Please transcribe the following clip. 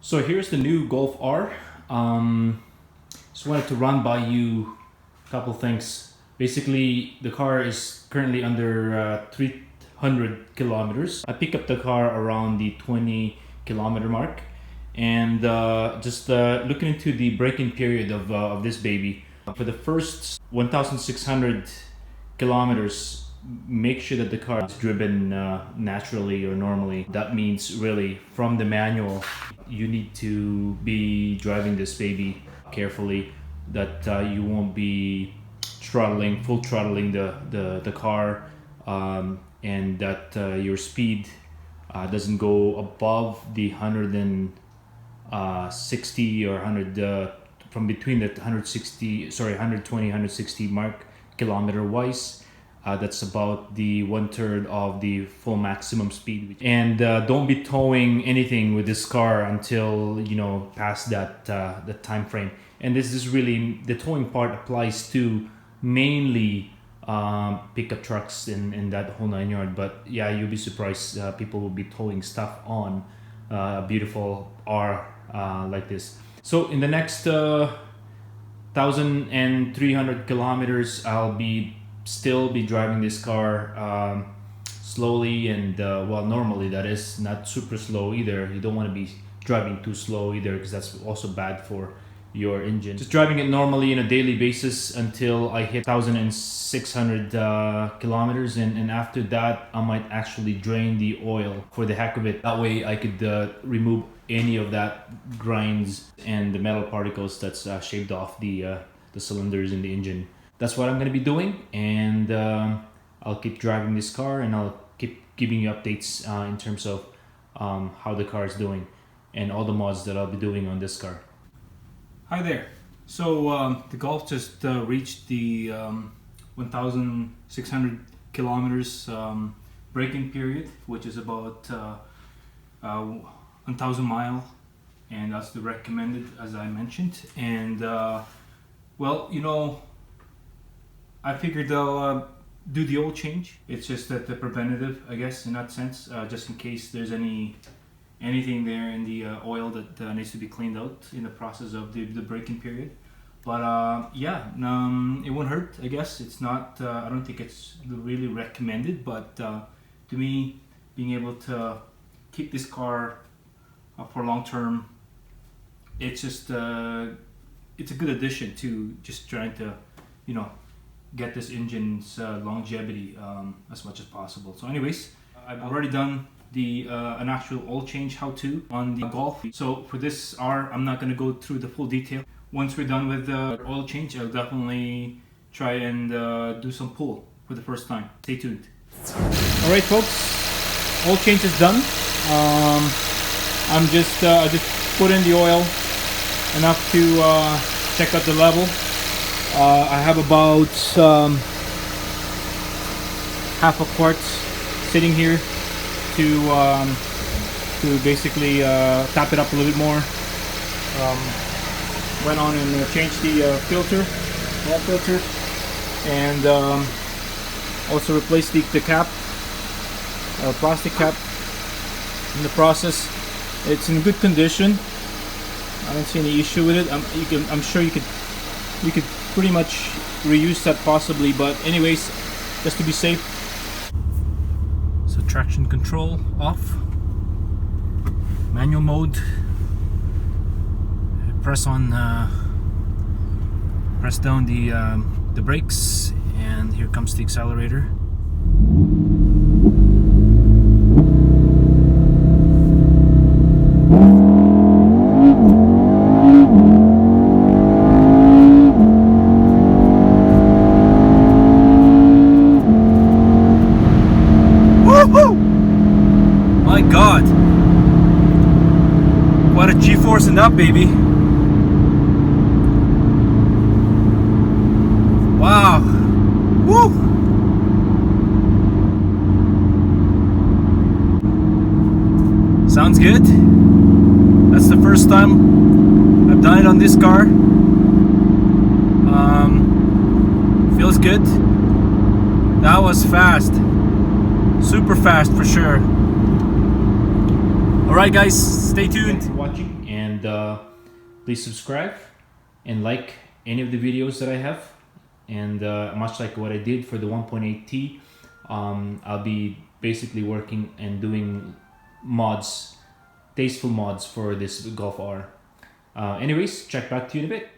So here's the new Golf R. Just wanted to run by you a couple things. Basically, the car is currently under 300 kilometers. I pick up the car around the 20 kilometer mark, and just looking into the braking period of this baby. For the first 1,600 kilometers, make sure that the car is driven naturally or normally. That means really from the manual, you need to be driving this baby carefully, that you won't be full throttling the car, and that your speed doesn't go above the 160 or 100, from between the 120, 160 mark kilometer wise. That's about the 1/3 of the full maximum speed. And don't be towing anything with this car until past that time frame. And this is really, the towing part applies to mainly pickup trucks and that whole 9 yard. But yeah, you'll be surprised, people will be towing stuff on a beautiful R like this. So in the next 1,300 kilometers, I'll still be driving this car slowly and normally, that is, not super slow either. You don't want to be driving too slow either, because that's also bad for your engine. Just driving it normally on a daily basis until I hit 1,600 kilometers, and after that I might actually drain the oil for the heck of it. That way I could remove any of that grinds and the metal particles that's shaved off the cylinders in the engine. That's what I'm going to be doing, and I'll keep driving this car, and I'll keep giving you updates in terms of how the car is doing and all the mods that I'll be doing on this car. Hi there. So the Golf just reached the 1,600 kilometers braking period, which is about 1,000 miles, and that's the recommended, as I mentioned. And I figured I'll do the oil change. It's just that the preventative, I guess, in that sense, just in case there's anything there in the oil that needs to be cleaned out in the process of the braking period. But it won't hurt, I guess. It's not, I don't think it's really recommended, but to me, being able to keep this car for long term, it's just, it's a good addition to just trying to, get this engine's longevity as much as possible. So anyways, I've already done an actual oil change how-to on the Golf. So for this R, I'm not going to go through the full detail. Once we're done with the oil change, I'll definitely try and do some pull for the first time. Stay tuned. Alright folks, oil change is done. I just put in the oil enough to check out the level. I have about half a quart sitting here to basically tap it up a little bit more. Went on and changed the filter, air filter, and also replaced the cap, plastic cap in the process. It's in good condition. I don't see any issue with it. I'm sure you could pretty much reuse that possibly, but anyways, just to be safe. So traction control off, manual mode, press down the brakes, and here comes the accelerator. My God, what a G-force in that baby. Wow. Woo. Sounds good. That's the first time I've done it on this car. Feels good. That was fast. Super fast for sure. Alright guys, stay tuned. Thanks for watching, and please subscribe and like any of the videos that I have. And much like what I did for the 1.8T, I'll be basically working and doing mods, tasteful mods for this Golf R. Anyways, check back to you in a bit.